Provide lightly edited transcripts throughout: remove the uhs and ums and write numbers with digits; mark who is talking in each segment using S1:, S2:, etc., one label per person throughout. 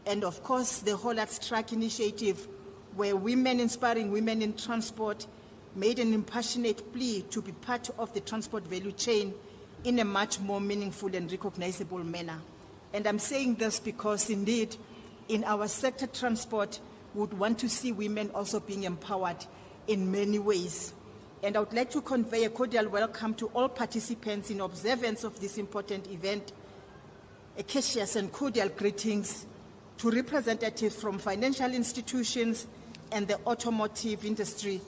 S1: And of course, the whole Track initiative, where women inspiring women in transport made an impassionate plea to be part of the transport value chain in a much more meaningful and recognizable manner. And I'm saying this because indeed, in our sector, transport would want to see women also being empowered in many ways. And I would like to convey a cordial welcome to all participants in observance of this important event. A courteous and cordial greetings to representatives from financial institutions and the automotive industry.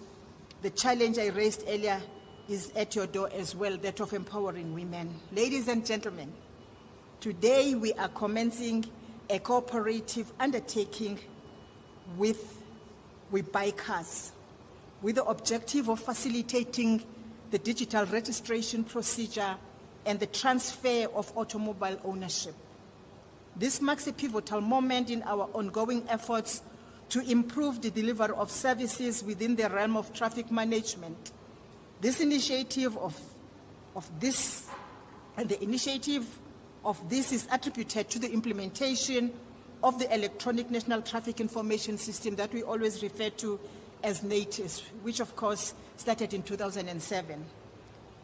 S1: The challenge I raised earlier is at your door as well, that of empowering women. Ladies and gentlemen, today we are commencing a cooperative undertaking with Webuycars, with the objective of facilitating the digital registration procedure and the transfer of automobile ownership. This marks a pivotal moment in our ongoing efforts to improve the delivery of services within the realm of traffic management. This initiative is attributed to the implementation of the Electronic National Traffic Information System that we always refer to as NATIS, which of course started in 2007.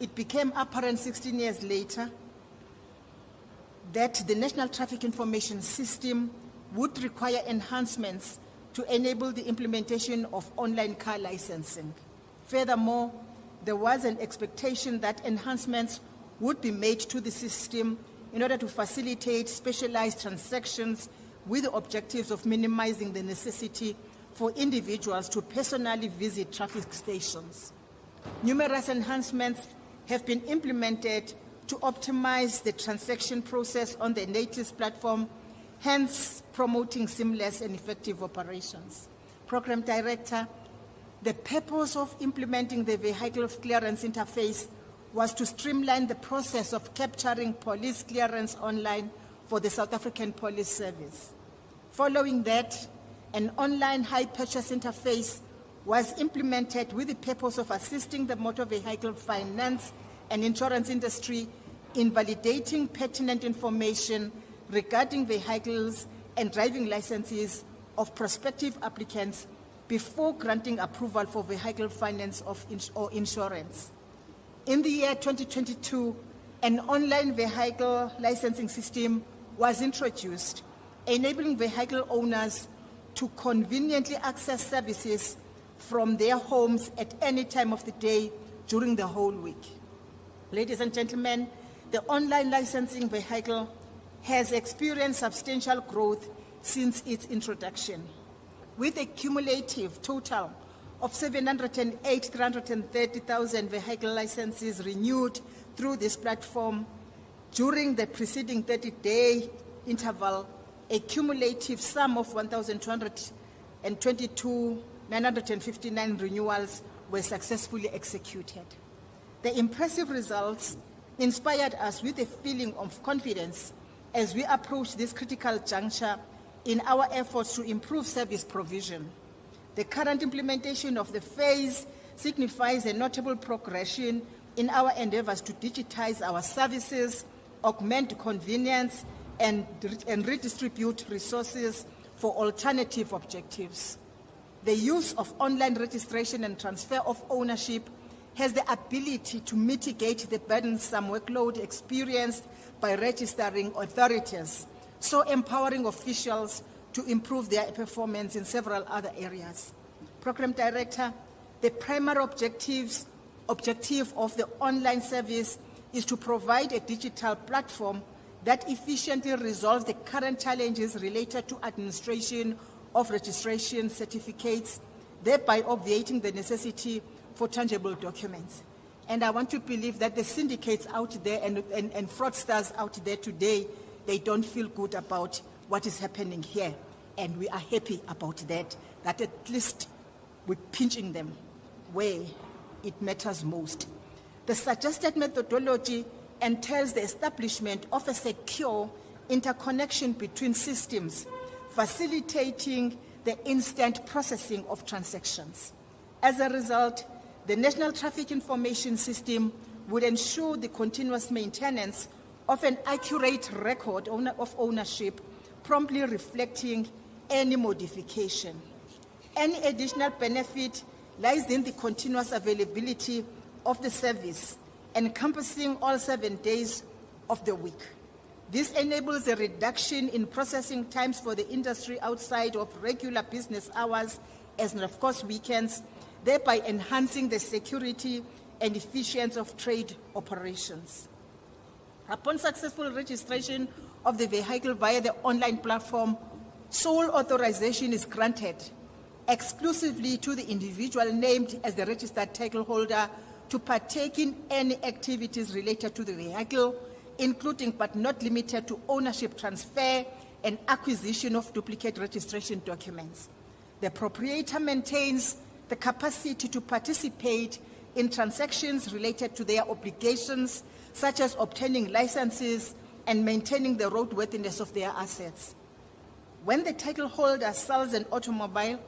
S1: It became apparent 16 years later that the National Traffic Information System would require enhancements to enable the implementation of online car licensing. Furthermore, there was an expectation that enhancements would be made to the system in order to facilitate specialized transactions with the objectives of minimizing the necessity for individuals to personally visit traffic stations. Numerous enhancements have been implemented to optimize the transaction process on the NATIS platform, hence promoting seamless and effective operations. Program Director, the purpose of implementing the vehicle clearance interface was to streamline the process of capturing police clearance online for the South African Police Service. Following that, an online hire purchase interface was implemented with the purpose of assisting the motor vehicle finance and insurance industry in validating pertinent information regarding vehicles and driving licenses of prospective applicants before granting approval for vehicle finance or insurance. In the year 2022, an online vehicle licensing system was introduced, enabling vehicle owners to conveniently access services from their homes at any time of the day during the whole week. Ladies and gentlemen, the online licensing vehicle has experienced substantial growth since its introduction, with a cumulative total of 330,000 vehicle licenses renewed through this platform. During the preceding 30-day interval, a cumulative sum of 1,222,959 renewals were successfully executed. The impressive results inspired us with a feeling of confidence as we approach this critical juncture in our efforts to improve service provision. The current implementation of the phase signifies a notable progression in our endeavors to digitize our services, augment convenience, and redistribute resources for alternative objectives. The use of online registration and transfer of ownership has the ability to mitigate the burdensome workload experienced by registering authorities, so empowering officials to improve their performance in several other areas. Program Director, the primary objective of the online service is to provide a digital platform that efficiently resolves the current challenges related to administration of registration certificates, thereby obviating the necessity for tangible documents. And I want to believe that the syndicates out there and fraudsters out there today, they don't feel good about what is happening here. And we are happy about that at least we're pinching them where it matters most. The suggested methodology entails the establishment of a secure interconnection between systems, facilitating the instant processing of transactions. As a result, the National Traffic Information System would ensure the continuous maintenance of an accurate record of ownership promptly reflecting any modification. Any additional benefit lies in the continuous availability of the service, encompassing all 7 days of the week. This enables a reduction in processing times for the industry outside of regular business hours, as of course weekends, thereby enhancing the security and efficiency of trade operations. Upon successful registration of the vehicle via the online platform, sole authorization is granted exclusively to the individual named as the registered title holder to partake in any activities related to the vehicle, including but not limited to ownership transfer and acquisition of duplicate registration documents. The proprietor maintains the capacity to participate in transactions related to their obligations, such as obtaining licenses and maintaining the roadworthiness of their assets. When the title holder sells an automobile,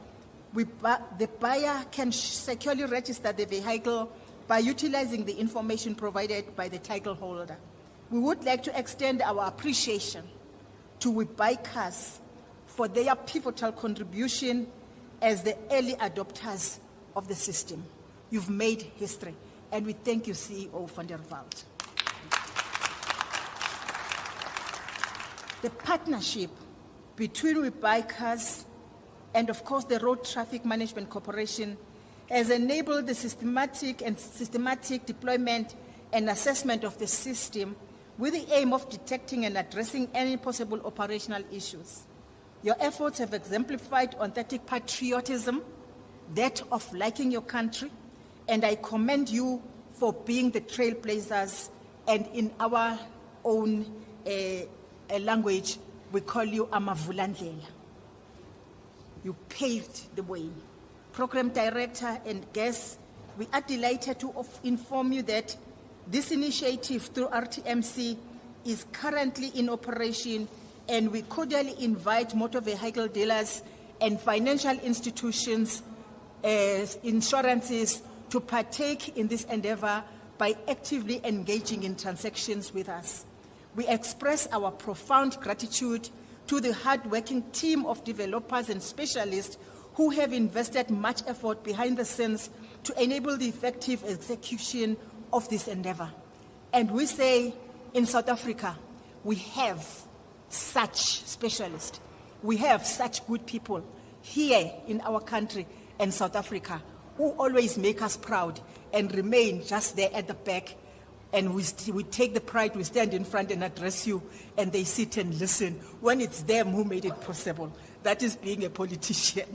S1: the buyer can securely register the vehicle by utilizing the information provided by the title holder. We would like to extend our appreciation to Webuycars for their pivotal contribution as the early adopters of the system. You've made history, and we thank you, CEO van der Walt. The partnership between Webuycars and, of course, the Road Traffic Management Corporation has enabled the systematic deployment and assessment of the system with the aim of detecting and addressing any possible operational issues. Your efforts have exemplified authentic patriotism, that of liking your country, and I commend you for being the trailblazers, and in our own language, we call you amavulandlela. You paved the way. Program Director and guests, we are delighted to inform you that this initiative through Rtmc is currently in operation, and we cordially invite motor vehicle dealers and financial institutions, insurances, to partake in this endeavor by actively engaging in transactions with us. We express our profound gratitude to the hard-working team of developers and specialists who have invested much effort behind the scenes to enable the effective execution of this endeavor. And we say, in South Africa, we have such specialists. We have such good people here in our country and South Africa who always make us proud and remain just there at the back. And we take the pride, we stand in front and address you, and they sit and listen when it's them who made it possible. That is being a politician.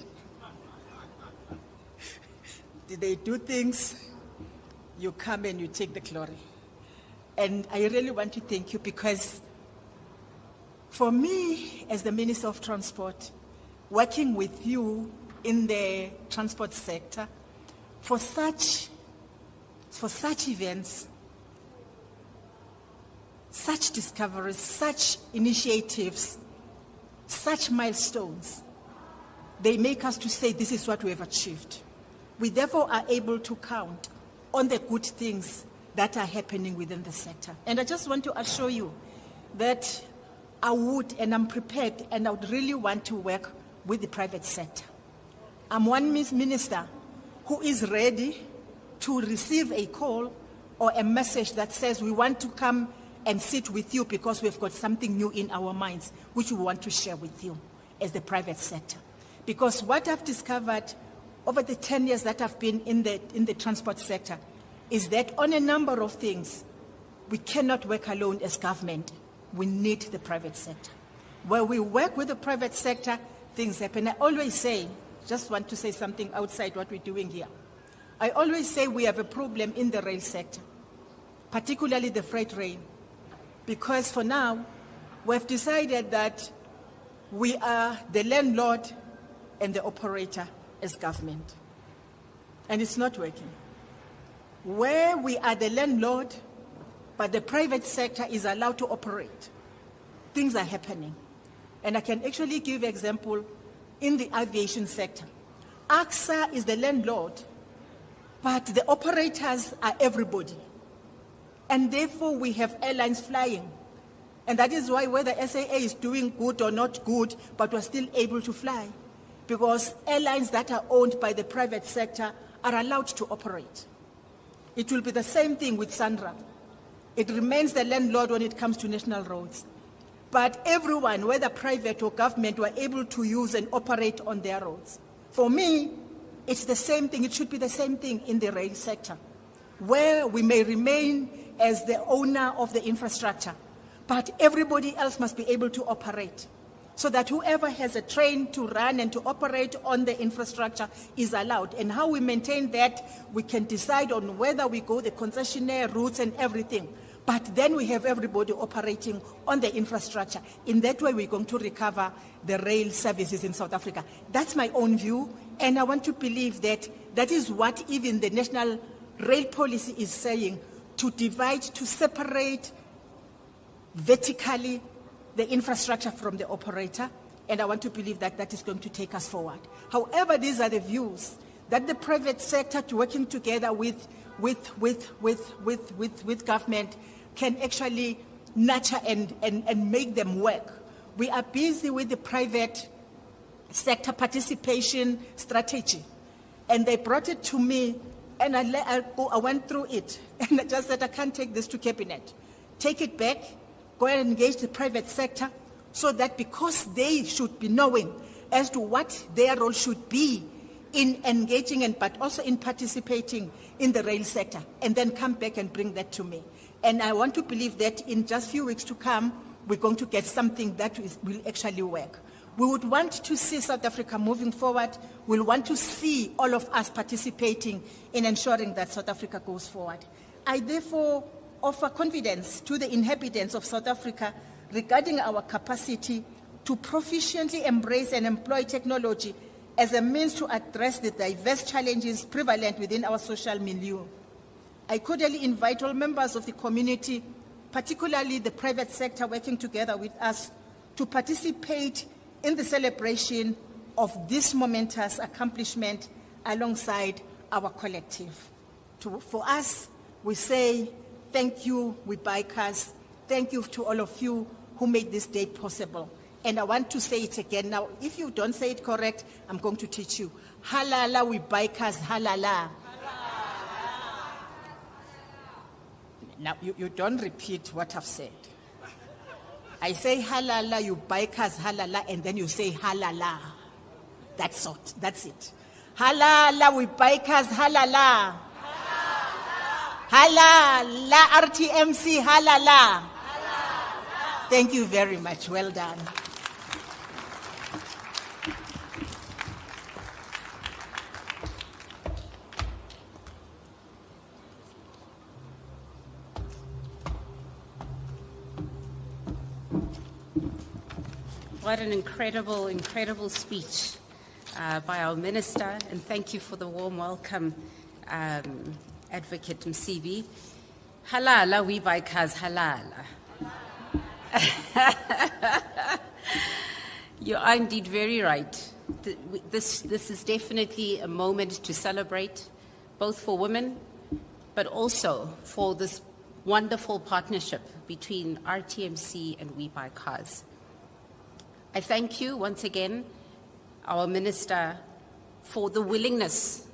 S1: They do things, you come and you take the glory. And I really want to thank you, because for me, as the Minister of Transport, working with you in the transport sector, for such events, such discoveries, such initiatives, such milestones, they make us to say this is what we have achieved. We therefore are able to count on the good things that are happening within the sector. And I just want to assure you that I would, and I'm prepared, and I would really want to work with the private sector. I'm one minister who is ready to receive a call or a message that says we want to come and sit with you because we've got something new in our minds which we want to share with you as the private sector. Because what I've discovered over the 10 years that I've been in the transport sector is that on a number of things, we cannot work alone as government. We need the private sector. Where we work with the private sector, things happen. I always say, just want to say something outside what we're doing here. I always say we have a problem in the rail sector, particularly the freight rail. Because for now, we've decided that we are the landlord and the operator as government. And it's not working. Where we are the landlord, but the private sector is allowed to operate, things are happening. And I can actually give an example in the aviation sector. AXA is the landlord, but the operators are everybody. And therefore we have airlines flying. And that is why whether SAA is doing good or not good, but we're still able to fly. Because airlines that are owned by the private sector are allowed to operate. It will be the same thing with SANRA. It remains the landlord when it comes to national roads. But everyone, whether private or government, were able to use and operate on their roads. For me, it's the same thing. It should be the same thing in the rail sector, where we may remain as the owner of the infrastructure, but everybody else must be able to operate, so that whoever has a train to run and to operate on the infrastructure is allowed. And how we maintain that, we can decide on whether we go the concessionaire routes and everything. But then we have everybody operating on the infrastructure. In that way, we're going to recover the rail services in South Africa. That's my own view, and I want to believe that that is what even the national rail policy is saying, to divide, to separate vertically the infrastructure from the operator, and I want to believe that that is going to take us forward. However, these are the views that the private sector, working together with government, can actually nurture and make them work. We are busy with the private sector participation strategy, and they brought it to me, and I went through it, and I just said, I can't take this to cabinet. Take it back, go and engage the private sector, so that because they should be knowing as to what their role should be in engaging but also in participating in the rail sector, and then come back and bring that to me. And I want to believe that in just a few weeks to come, we're going to get something that will actually work. We would want to see South Africa moving forward. We'll want to see all of us participating in ensuring that South Africa goes forward. I therefore offer confidence to the inhabitants of South Africa regarding our capacity to proficiently embrace and employ technology as a means to address the diverse challenges prevalent within our social milieu. I cordially invite all members of the community, particularly the private sector working together with us, to participate in the celebration of this momentous accomplishment alongside our collective. For us, we say thank you, Webuycars. Thank you to all of you who made this day possible. And I want to say it again. Now, if you don't say it correct, I'm going to teach you. Halala, Webuycars, halala. Now, you don't repeat what I've said. I say halala, Webuycars, halala, and then you say halala. That's it. Halala, Webuycars, halala. Halala, Rtmc, halala. Thank you very much. Well done.
S2: What an incredible, incredible speech by our minister, and thank you for the warm welcome, Advocate Msibi. Halala, Webuycars, halala. You are indeed very right. This is definitely a moment to celebrate, both for women, but also for this wonderful partnership between Rtmc and Webuycars. I thank you once again, our Minister, for the willingness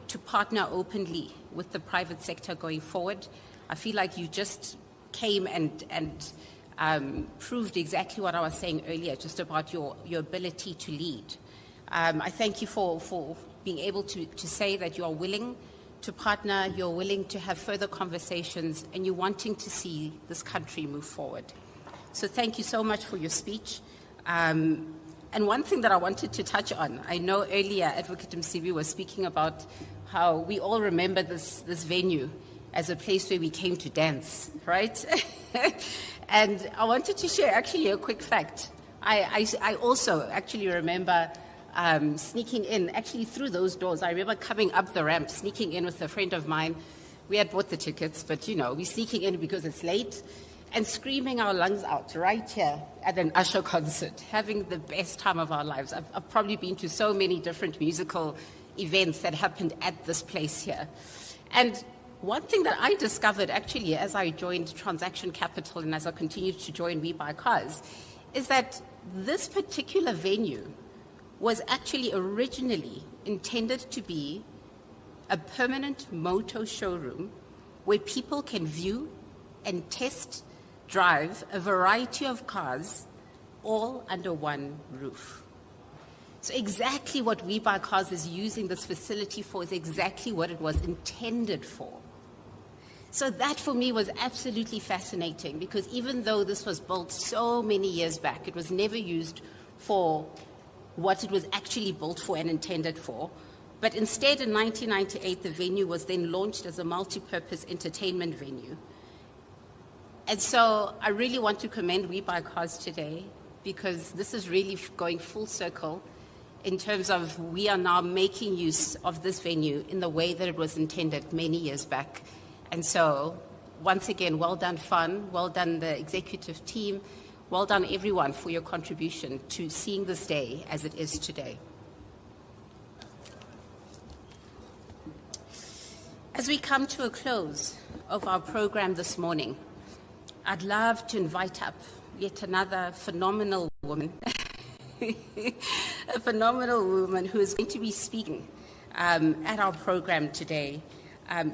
S2: to partner openly with the private sector going forward. I feel like you just came and proved exactly what I was saying earlier, just about your ability to lead. I thank you for being able to say that you are willing to partner, you're willing to have further conversations, and you're wanting to see this country move forward. So thank you so much for your speech. And one thing that I wanted to touch on, I know earlier Advocate Msibi was speaking about how we all remember this venue as a place where we came to dance, right? And I wanted to share actually a quick fact. I also actually remember sneaking in, actually through those doors. I remember coming up the ramp, sneaking in with a friend of mine. We had bought the tickets, but we're sneaking in because it's late, and screaming our lungs out right here at an Usher concert, having the best time of our lives. I've probably been to so many different musical events that happened at this place here. And one thing that I discovered actually as I joined Transaction Capital and as I continued to join Webuycars is that this particular venue was actually originally intended to be a permanent motor showroom where people can view and test drive a variety of cars all under one roof. So exactly what Webuycars is using this facility for is exactly what it was intended for. So that for me was absolutely fascinating, because even though this was built so many years back, it was never used for what it was actually built for and intended for. But instead, in 1998, the venue was then launched as a multi-purpose entertainment venue. And so I really want to commend Webuycars today, because this is really going full circle in terms of we are now making use of this venue in the way that it was intended many years back. And so, once again, well done, FUN, well done, the executive team, well done, everyone, for your contribution to seeing this day as it is today. As we come to a close of our program this morning, I'd love to invite up yet another phenomenal woman, a phenomenal woman who is going to be speaking at our program today.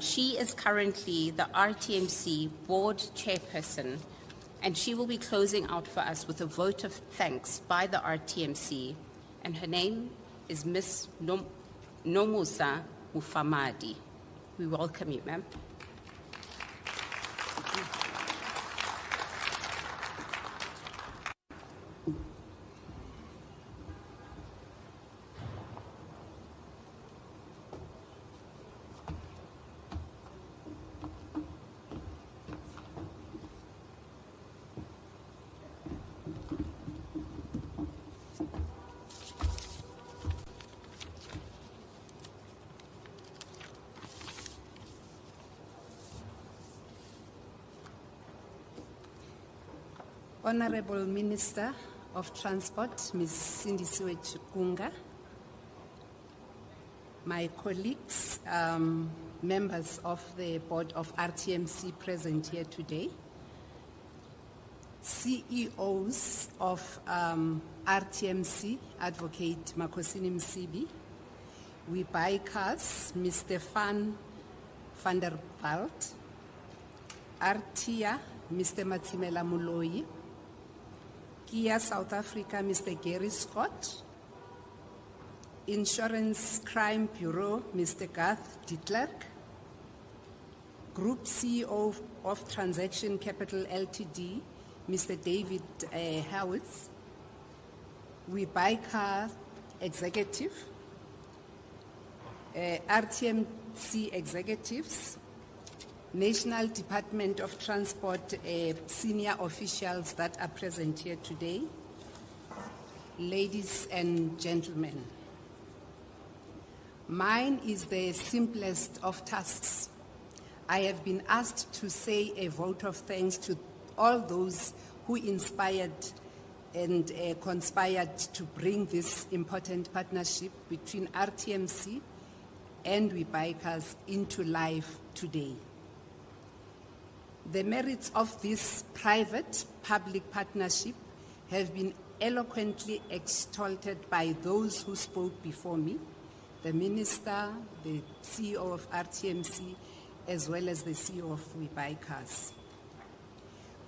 S2: She is currently the Rtmc board chairperson, and she will be closing out for us with a vote of thanks by the Rtmc, and her name is Ms. Nomusa Mufamadi. We welcome you, ma'am.
S3: Honorable Minister of Transport, Ms. Sindisiwe Chikunga, my colleagues, members of the board of Rtmc present here today, CEOs of Rtmc, Advocate Makosini Msibi, Webuycars, Mr. van der Walt, Artia, Mr. Matsimela Muloi, Kia South Africa, Mr. Gary Scott, Insurance Crime Bureau, Mr. Garth de Klerk, Group CEO of Transaction Capital Ltd, Mr. David Howitz, Webuycars Executive, Rtmc Executives, National Department of Transport senior officials that are present here today, ladies and gentlemen. Mine is the simplest of tasks. I have been asked to say a vote of thanks to all those who inspired and conspired to bring this important partnership between Rtmc and Webuycars into life today. The merits of this private-public partnership have been eloquently extolled by those who spoke before me, the Minister, the CEO of Rtmc, as well as the CEO of Webuycars.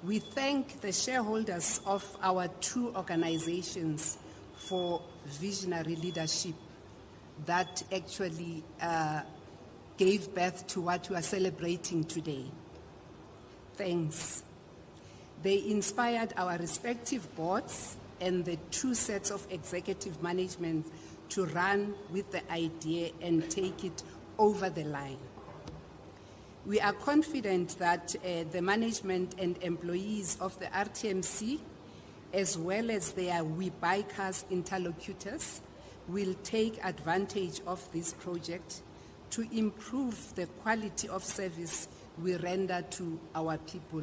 S3: We thank the shareholders of our two organizations for visionary leadership that actually gave birth to what we are celebrating today. Thanks. They inspired our respective boards and the two sets of executive management to run with the idea and take it over the line. We are confident that the management and employees of the Rtmc, as well as their Webuycars interlocutors, will take advantage of this project to improve the quality of service we render to our people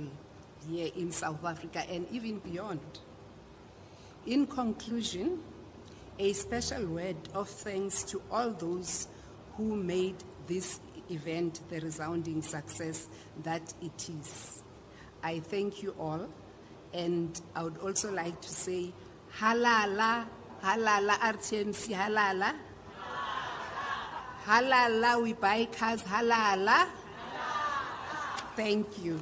S3: here in South Africa and even beyond. In conclusion, a special word of thanks to all those who made this event the resounding success that it is. I thank you all, and I would also like to say, halala, halala Rtmc, halala. Halala, Webuycars, halala. Thank you.